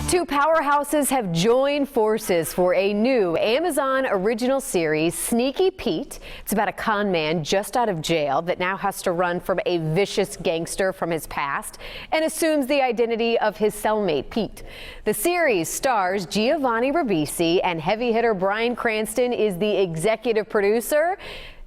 Two powerhouses have joined forces for a new Amazon original series, Sneaky Pete. It's about a con man just out of jail that now has to run from a vicious gangster from his past and assumes the identity of his cellmate, Pete. The series stars Giovanni Ribisi, and heavy hitter Bryan Cranston is the executive producer.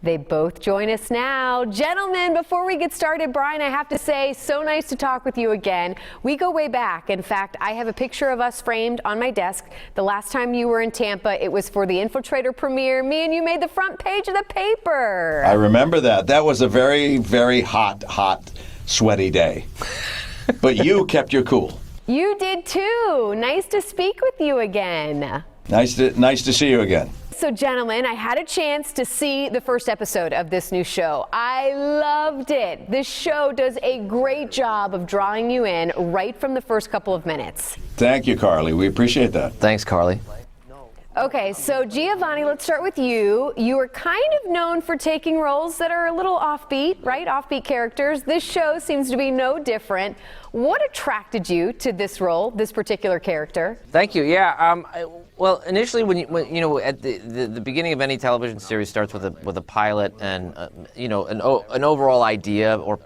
They both join us now. Gentlemen, before we get started, Bryan, I have to say, so nice to talk with you again. We go way back. In fact, I have a picture of us framed on my desk. The last time you were in Tampa, it was for the Infiltrator premiere. Me and you made the front page of the paper. I remember that. That was a very, very hot, sweaty day. But you kept your cool. You did too. Nice to speak with you again. Nice to see you again. So, gentlemen, I had a chance to see the first episode of this new show. I loved it. This show does a great job of drawing you in right from the first couple of minutes. Thank you, Carly. We appreciate that. Thanks, Carly. Okay, so Giovanni, let's start with you. You are kind of known for taking roles that are a little offbeat, right? Offbeat characters. This show seems to be no different. What attracted you to this role, this particular character? Thank you. Yeah. Well, initially, when you know, at the beginning of any television series starts with a pilot and you know, an overall idea or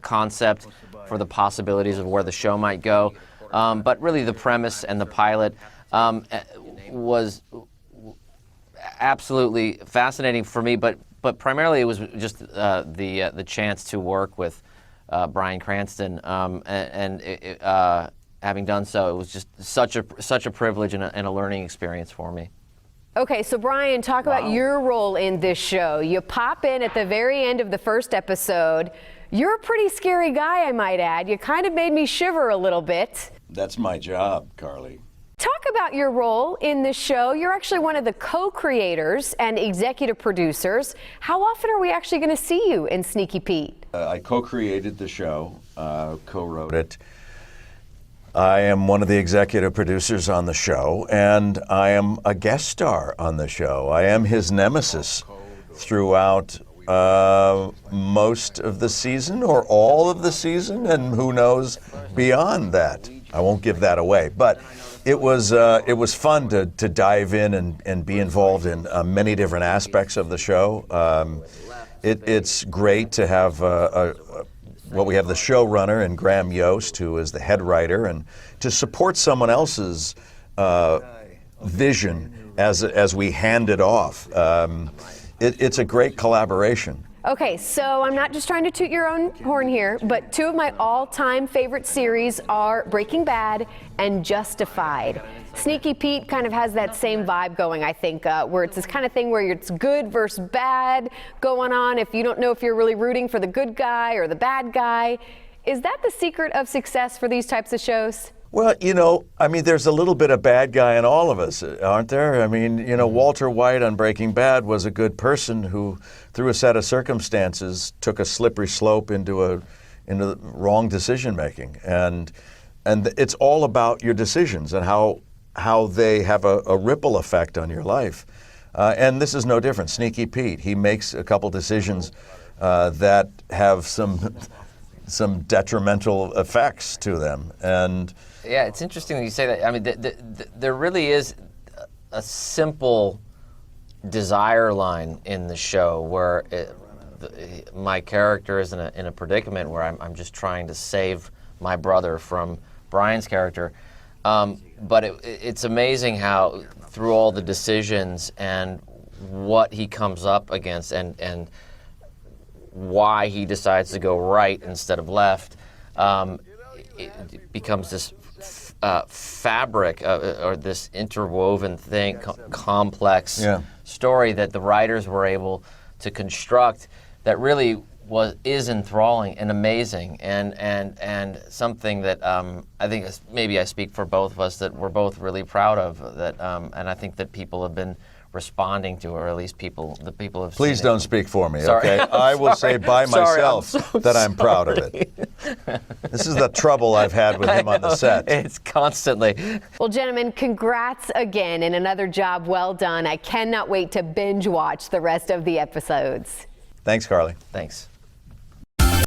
concept for the possibilities of where the show might go. But really, the premise and the pilot was absolutely fascinating for me. But primarily, it was just the chance to work with Bryan Cranston and having done so, it was just such a privilege and a learning experience for me. Okay, so Bryan, talk about your role in this show. You pop in at the very end of the first episode. You're a pretty scary guy, I might add. You kind of made me shiver a little bit. That's my job, Carly. Talk about your role in this show. You're actually one of the co-creators and executive producers. How often are we actually going to see you in Sneaky Pete? I co-created the show, co-wrote it. I am one of the executive producers on the show, and I am a guest star on the show. I am his nemesis throughout most of the season, or all of the season, and who knows beyond that. I won't give that away, but it was fun to dive in and be involved in many different aspects of the show. It's great to have we have the showrunner and Graham Yost, who is the head writer, and to support someone else's vision as we hand it off. It's a great collaboration. Okay, so I'm not just trying to toot your own horn here, but two of my all-time favorite series are Breaking Bad and Justified. Sneaky Pete kind of has that same vibe going, I think, where it's this kind of thing where it's good versus bad going on. If you don't know if you're really rooting for the good guy or the bad guy. Is that the secret of success for these types of shows? Well, you know, I mean, there's a little bit of bad guy in all of us, aren't there? I mean, you know, Walter White on Breaking Bad was a good person who, through a set of circumstances, took a slippery slope into wrong decision making, and it's all about your decisions and how they have a ripple effect on your life. And this is no different. Sneaky Pete, he makes a couple decisions that have some detrimental effects to them. And yeah, it's interesting that you say that. I mean, there really is a simple desire line in the show where my character is in a predicament where I'm just trying to save my brother from Bryan's character. But it's amazing how through all the decisions and what he comes up against and why he decides to go right instead of left, it becomes this fabric or this interwoven thing, complex story that the writers were able to construct that really is enthralling and amazing and something that I think maybe I speak for both of us that we're both really proud of, that and I think that people have been responding to, or at least the people have Please seen don't it. speak for me, Sorry. okay? I will say by myself that I'm proud of it. This is the trouble I've had with him on the set. It's constantly. Well, gentlemen, congrats again and another job well done. I cannot wait to binge watch the rest of the episodes. Thanks, Carly. Thanks.